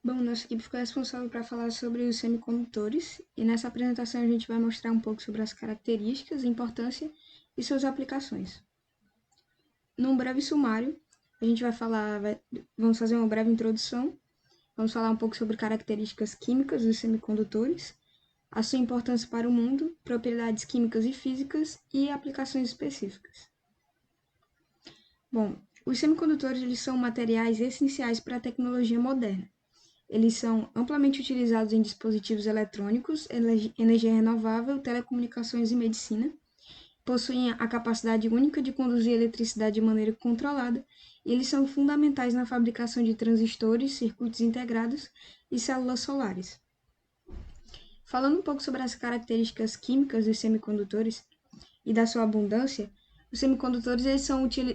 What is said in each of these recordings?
Bom, nossa equipe ficou responsável para falar sobre os semicondutores e nessa apresentação a gente vai mostrar um pouco sobre as características, importância e suas aplicações. Num breve sumário, a gente vamos fazer uma breve introdução, vamos falar um pouco sobre características químicas dos semicondutores, a sua importância para o mundo, propriedades químicas e físicas e aplicações específicas. Bom, os semicondutores eles são materiais essenciais para a tecnologia moderna. Eles são amplamente utilizados em dispositivos eletrônicos, energia renovável, telecomunicações e medicina. Possuem a capacidade única de conduzir eletricidade de maneira controlada e eles são fundamentais na fabricação de transistores, circuitos integrados e células solares. Falando um pouco sobre as características químicas dos semicondutores e da sua abundância, os semicondutores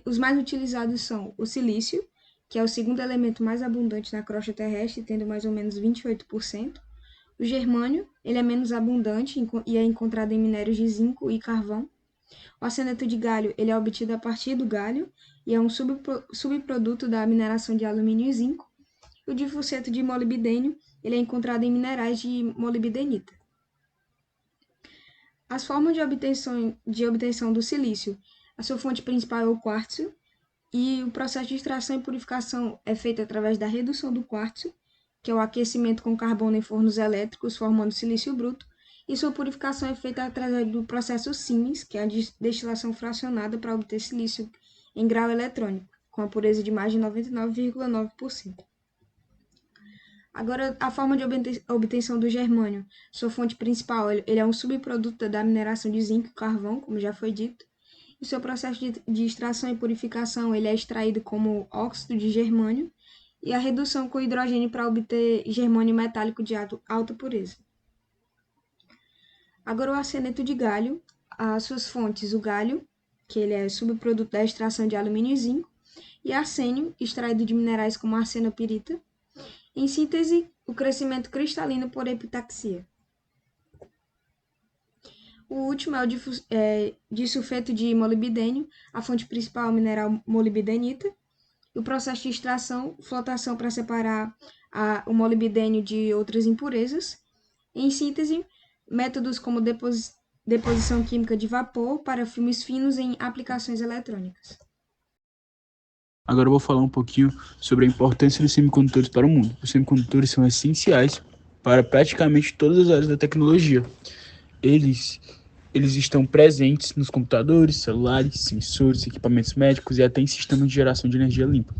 os mais utilizados são o silício, que é o segundo elemento mais abundante na crosta terrestre, tendo mais ou menos 28%. O germânio, ele é menos abundante e é encontrado em minérios de zinco e carvão. O arseneto de galho, ele é obtido a partir do galho e é um subproduto da mineração de alumínio e zinco. O difosfeto de molibdênio, ele é encontrado em minerais de molibdenita. As formas de obtenção do silício, a sua fonte principal é o quartzo, e o processo de extração e purificação é feito através da redução do quartzo, que é o aquecimento com carbono em fornos elétricos, formando silício bruto, e sua purificação é feita através do processo Siemens, que é a destilação fracionada para obter silício em grau eletrônico, com a pureza de mais de 99,9%. Agora, a forma de obtenção do germânio. Sua fonte principal ele é um subproduto da mineração de zinco e carvão, como já foi dito. O seu processo de extração e purificação ele é extraído como óxido de germânio e a redução com hidrogênio para obter germânio metálico de alta pureza. Agora, o arseneto de galho. As suas fontes, o galho, que ele é subproduto da extração de alumínio e zinco, e arsênio, extraído de minerais como arsenopirita. Em síntese, o crescimento cristalino por epitaxia. O último é o disulfeto de molibdênio, a fonte principal é o mineral molibdenita. O processo de extração, flotação para separar o molibdênio de outras impurezas. Em síntese, métodos como deposição química de vapor para filmes finos em aplicações eletrônicas. Agora eu vou falar um pouquinho sobre a importância dos semicondutores para o mundo. Os semicondutores são essenciais para praticamente todas as áreas da tecnologia. Eles estão presentes nos computadores, celulares, sensores, equipamentos médicos e até em sistemas de geração de energia limpa.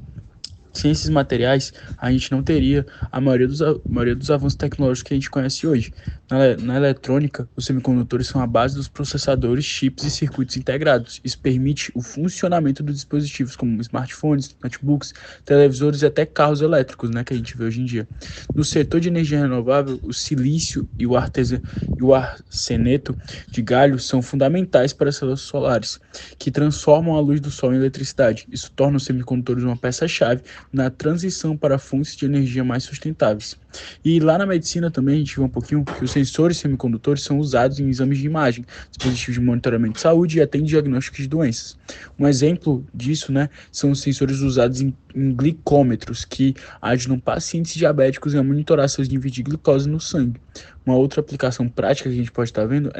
Sem esses materiais, a gente não teria a maioria dos avanços tecnológicos que a gente conhece hoje. Na eletrônica, os semicondutores são a base dos processadores, chips e circuitos integrados. Isso permite o funcionamento dos dispositivos como smartphones, notebooks, televisores e até carros elétricos, né, que a gente vê hoje em dia. No setor de energia renovável, o silício e o arseneto de galho são fundamentais para as células solares, que transformam a luz do sol em eletricidade. Isso torna os semicondutores uma peça-chave na transição para fontes de energia mais sustentáveis. E lá na medicina também a gente vê um pouquinho que os sensores semicondutores são usados em exames de imagem, dispositivos de monitoramento de saúde e até em diagnósticos de doenças. Um exemplo disso, né, são os sensores usados em glicômetros, que ajudam pacientes diabéticos a monitorar seus níveis de glicose no sangue. Uma outra aplicação prática que a gente pode estar vendo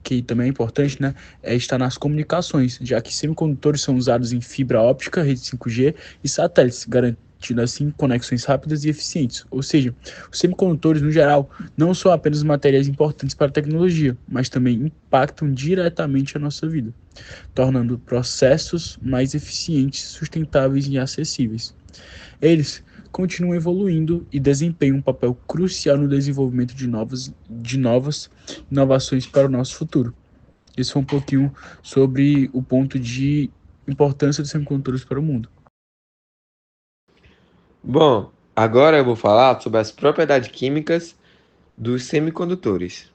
que também é importante, né, é estar nas comunicações, já que semicondutores são usados em fibra óptica, rede 5G e satélites, garantindo assim conexões rápidas e eficientes. Ou seja, os semicondutores, no geral, não são apenas materiais importantes para a tecnologia, mas também impactam diretamente a nossa vida, tornando processos mais eficientes, sustentáveis e acessíveis. Eles continuam evoluindo e desempenham um papel crucial no desenvolvimento de novas inovações para o nosso futuro. Esse foi um pouquinho sobre o ponto de importância dos semicondutores para o mundo. Bom, agora eu vou falar sobre as propriedades químicas dos semicondutores.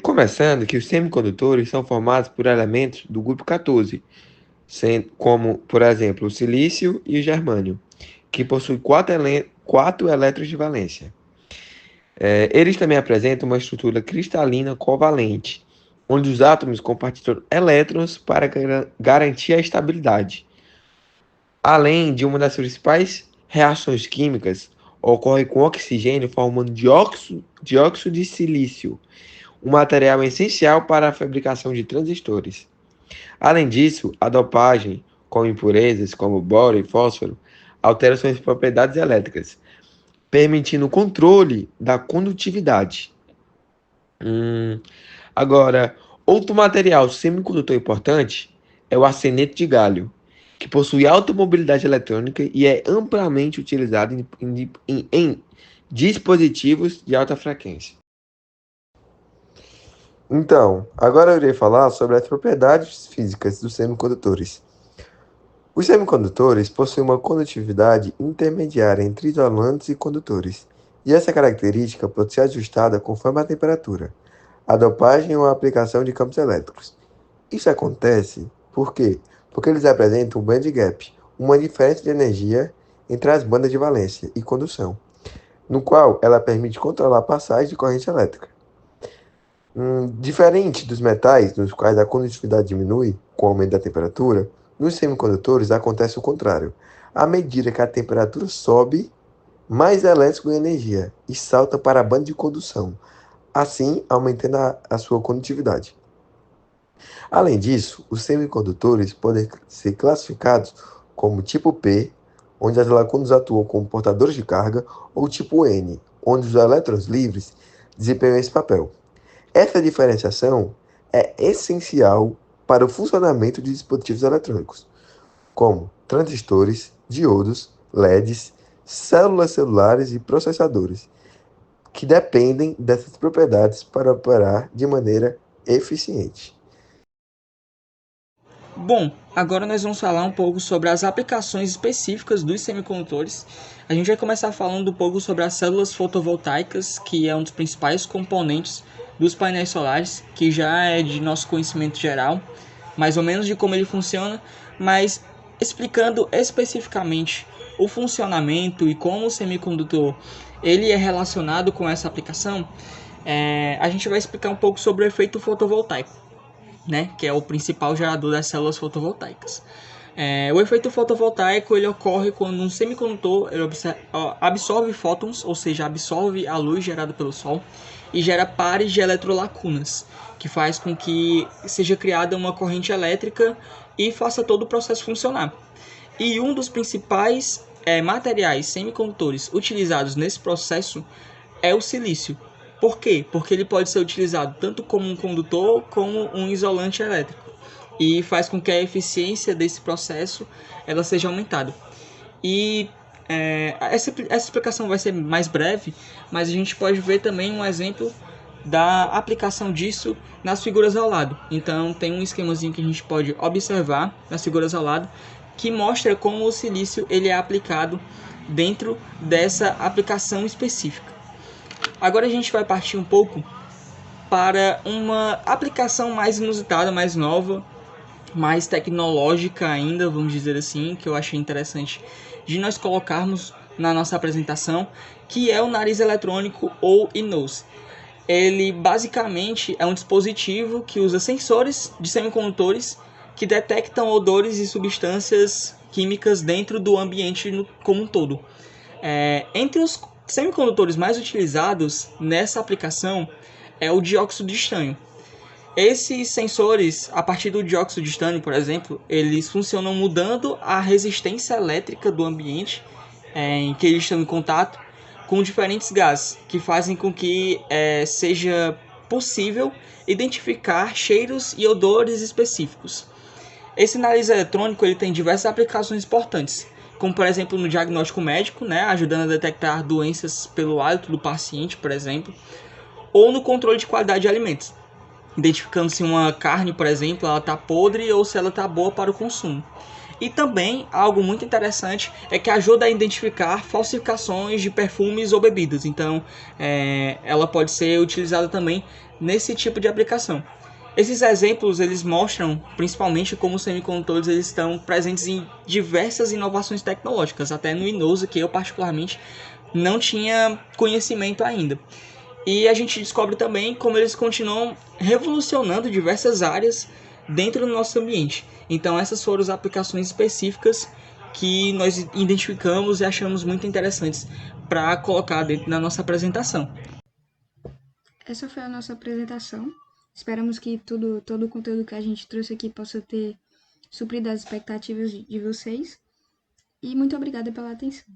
Começando que os semicondutores são formados por elementos do grupo 14, como, por exemplo, o silício e o germânio, que possuem quatro elétrons de valência. Eles também apresentam uma estrutura cristalina covalente, onde os átomos compartilham elétrons para garantir a estabilidade, além de uma das principais reações químicas ocorrem com oxigênio formando dióxido de silício, um material essencial para a fabricação de transistores. Além disso, a dopagem com impurezas como boro e fósforo altera suas propriedades elétricas, permitindo o controle da condutividade. Agora, outro material semicondutor importante é o arseneto de galho, que possui alta mobilidade eletrônica e é amplamente utilizado em dispositivos de alta frequência. Então, agora eu irei falar sobre as propriedades físicas dos semicondutores. Os semicondutores possuem uma condutividade intermediária entre isolantes e condutores, e essa característica pode ser ajustada conforme a temperatura, a dopagem ou a aplicação de campos elétricos. Isso acontece por quê? Porque eles apresentam um band gap, uma diferença de energia entre as bandas de valência e condução, no qual ela permite controlar a passagem de corrente elétrica. Diferente dos metais, nos quais a condutividade diminui com o aumento da temperatura, nos semicondutores acontece o contrário. À medida que a temperatura sobe, mais elétrico ganha energia e salta para a banda de condução, assim aumentando a sua condutividade. Além disso, os semicondutores podem ser classificados como tipo P, onde as lacunas atuam como portadores de carga, ou tipo N, onde os elétrons livres desempenham esse papel. Essa diferenciação é essencial para o funcionamento de dispositivos eletrônicos, como transistores, diodos, LEDs, células celulares e processadores, que dependem dessas propriedades para operar de maneira eficiente. Bom, agora nós vamos falar um pouco sobre as aplicações específicas dos semicondutores. A gente vai começar falando um pouco sobre as células fotovoltaicas, que é um dos principais componentes dos painéis solares, que já é de nosso conhecimento geral, mais ou menos de como ele funciona, mas explicando especificamente o funcionamento e como o semicondutor ele é relacionado com essa aplicação, a gente vai explicar um pouco sobre o efeito fotovoltaico, né, que é o principal gerador das células fotovoltaicas. O efeito fotovoltaico ele ocorre quando um semicondutor ele absorve fótons, ou seja, absorve a luz gerada pelo Sol e gera pares de eletrolacunas, que faz com que seja criada uma corrente elétrica e faça todo o processo funcionar. E um dos principais materiais semicondutores utilizados nesse processo é o silício. Por quê? Porque ele pode ser utilizado tanto como um condutor como um isolante elétrico e faz com que a eficiência desse processo ela seja aumentada. E essa explicação vai ser mais breve, mas a gente pode ver também um exemplo da aplicação disso nas figuras ao lado. Então tem um esquemazinho que a gente pode observar nas figuras ao lado que mostra como o silício ele é aplicado dentro dessa aplicação específica. Agora a gente vai partir um pouco para uma aplicação mais inusitada, mais nova, mais tecnológica ainda, vamos dizer assim, que eu achei interessante de nós colocarmos na nossa apresentação, que é o nariz eletrônico ou e-nose. Ele basicamente é um dispositivo que usa sensores de semicondutores que detectam odores e substâncias químicas dentro do ambiente como um todo. Entre os semicondutores mais utilizados nessa aplicação é o dióxido de estânio. Esses sensores, a partir do dióxido de estânio, por exemplo, eles funcionam mudando a resistência elétrica do ambiente em que eles estão em contato com diferentes gases, que fazem com que seja possível identificar cheiros e odores específicos. Esse nariz eletrônico ele tem diversas aplicações importantes, como por exemplo no diagnóstico médico, ajudando a detectar doenças pelo hálito do paciente, por exemplo, ou no controle de qualidade de alimentos, identificando se uma carne, por exemplo, ela está podre ou se ela está boa para o consumo. E também, algo muito interessante é que ajuda a identificar falsificações de perfumes ou bebidas. Então, ela pode ser utilizada também nesse tipo de aplicação. Esses exemplos eles mostram principalmente como os semicondutores eles estão presentes em diversas inovações tecnológicas, até no e-nose, que eu particularmente não tinha conhecimento ainda. E a gente descobre também como eles continuam revolucionando diversas áreas dentro do nosso ambiente. Então essas foram as aplicações específicas que nós identificamos e achamos muito interessantes para colocar dentro da nossa apresentação. Essa foi a nossa apresentação. Esperamos que todo o conteúdo que a gente trouxe aqui possa ter suprido as expectativas de vocês. E muito obrigada pela atenção.